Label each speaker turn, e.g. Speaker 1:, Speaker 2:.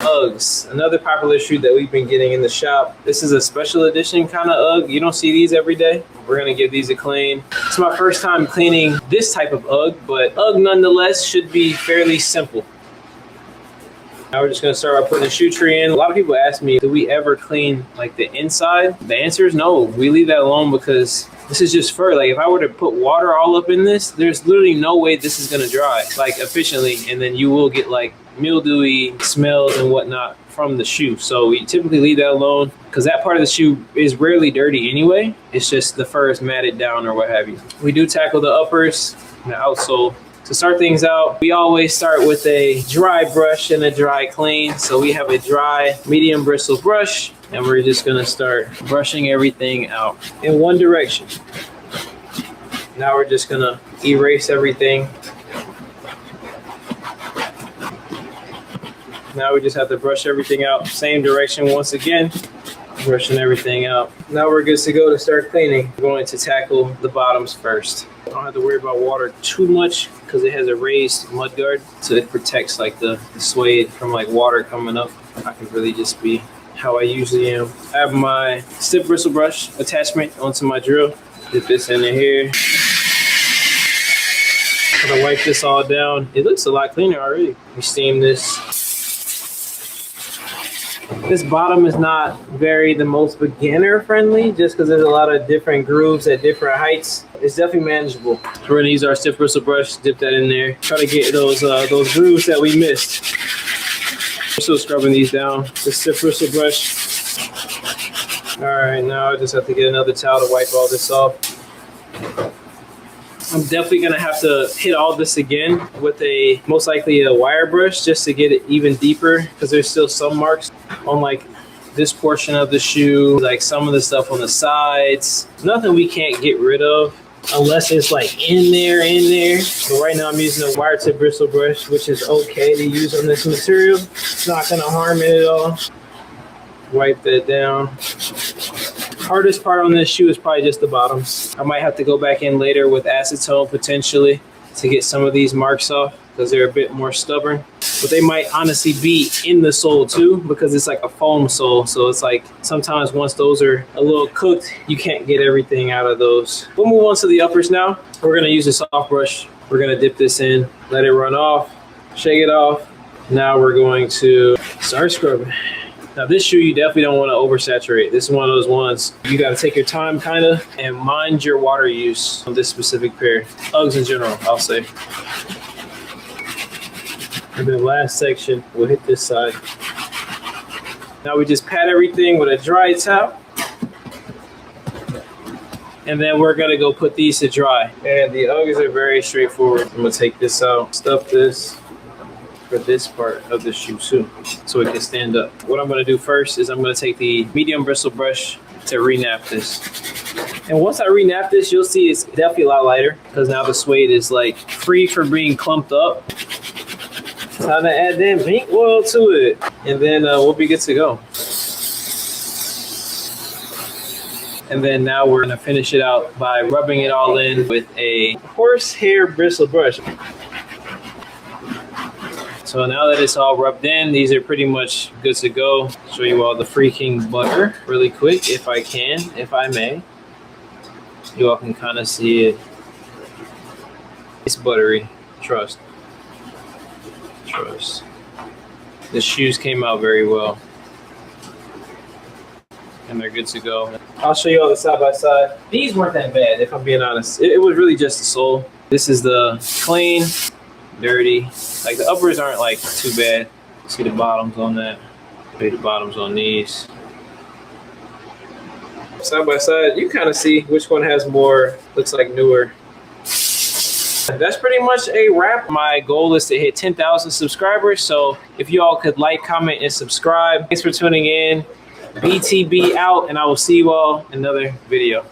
Speaker 1: Uggs, another popular shoe that we've been getting in the shop. This is a special edition kind of Ugg. You don't see these every day. We're gonna give these a clean. It's my first time cleaning this type of Ugg, but Ugg nonetheless should be fairly simple. Now we're just gonna start by putting the shoe tree in. A lot of people ask me, do we ever clean like the inside? The answer is no. We leave that alone because this is just fur. Like if I were to put water all up in this, there's literally no way this is gonna dry like efficiently, and then you will get like mildewy smells and whatnot from the shoe. So we typically leave that alone because that part of the shoe is rarely dirty anyway. It's just the fur is matted down or what have you. We do tackle the uppers and the outsole. To start things out, we always start with a dry brush and a dry clean. So we have a dry medium bristle brush, and we're just gonna start brushing everything out in one direction. Now we're just gonna erase everything. Now we just have to brush everything out, same direction once again, brushing everything out. Now we're good to go to start cleaning. We're going to tackle the bottoms first. I don't have to worry about water too much because it has a raised mud guard, so it protects like the suede from like water coming up. I can really just be how I usually am. I have my stiff bristle brush attachment onto my drill. Dip this in here. I'm gonna wipe this all down. It looks a lot cleaner already. We steam this. This bottom is not the most beginner friendly just because there's a lot of different grooves at different heights. It's definitely manageable. We're gonna use our stiff bristle brush, dip that in there. Try to get those grooves that we missed. We're still scrubbing these down. The stiff bristle brush. All right, now I just have to get another towel to wipe all this off. I'm definitely gonna have to hit all this again with most likely a wire brush just to get it even deeper because there's still some marks on like this portion of the shoe, like some of the stuff on the sides. Nothing we can't get rid of unless it's like in there. But right now I'm using a wire tip bristle brush, which is okay to use on this material. It's not gonna harm it at all. Wipe that down. Hardest part on this shoe is probably just the bottoms. I might have to go back in later with acetone potentially to get some of these marks off because they're a bit more stubborn. But they might honestly be in the sole too because it's like a foam sole. So it's like sometimes once those are a little cooked, you can't get everything out of those. We'll move on to the uppers now. We're gonna use a soft brush. We're gonna dip this in, let it run off, shake it off. Now we're going to start scrubbing. Now this shoe you definitely don't want to oversaturate. This is one of those ones you got to take your time kind of and mind your water use on this specific pair. Uggs in general, I'll say. And then last section, we'll hit this side. Now we just pat everything with a dry towel. And then we're gonna go put these to dry. And the Uggs are very straightforward. I'm gonna take this out, stuff this for this part of the shoe too, so it can stand up. What I'm gonna do first is I'm gonna take the medium bristle brush to re-nap this. And once I re-nap this, you'll see it's definitely a lot lighter because now the suede is like free from being clumped up. Time to add that mink oil to it. And then we'll be good to go. And then now we're gonna finish it out by rubbing it all in with a horsehair bristle brush. So now that it's all rubbed in, these are pretty much good to go. Show you all the freaking butter really quick, if I can, if I may. You all can kind of see it. It's buttery, trust. Trust. The shoes came out very well. And they're good to go. I'll show you all the side by side. These weren't that bad, if I'm being honest. It was really just the sole. This is the clean, dirty. Like the uppers aren't like too bad. See the bottoms on that. See the bottoms on these. Side by side, you kind of see which one has more, looks like newer. That's pretty much a wrap. My goal is to hit 10,000 subscribers. So if you all could like, comment, and subscribe. Thanks for tuning in. BTB out, and I will see you all in another video.